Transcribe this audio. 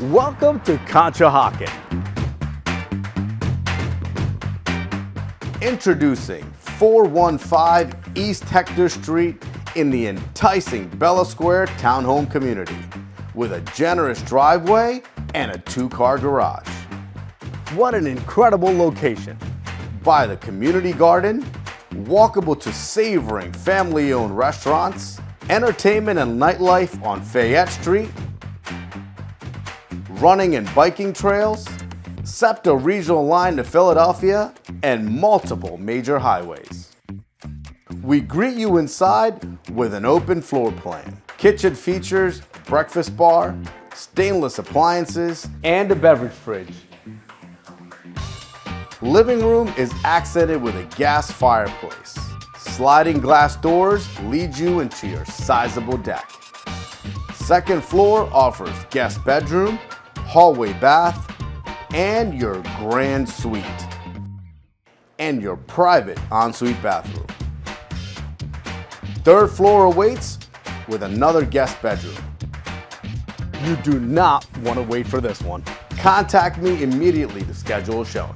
Welcome to Conshohocken. Introducing 415 East Hector Street in the enticing Bella Square Townhome community with a generous driveway and a 2-car garage. What an incredible location. By the community garden, walkable to savoring family-owned restaurants, entertainment and nightlife on Fayette Street, running and biking trails, Septa Regional Line to Philadelphia, and multiple major highways. We greet you inside with an open floor plan. Kitchen features breakfast bar, stainless appliances, and a beverage fridge. Living room is accented with a gas fireplace. Sliding glass doors lead you into your sizable deck. Second floor offers guest bedroom, hallway bath, and your grand suite. And your private ensuite bathroom. Third floor awaits with another guest bedroom. You do not want to wait for this one. Contact me immediately to schedule a showing.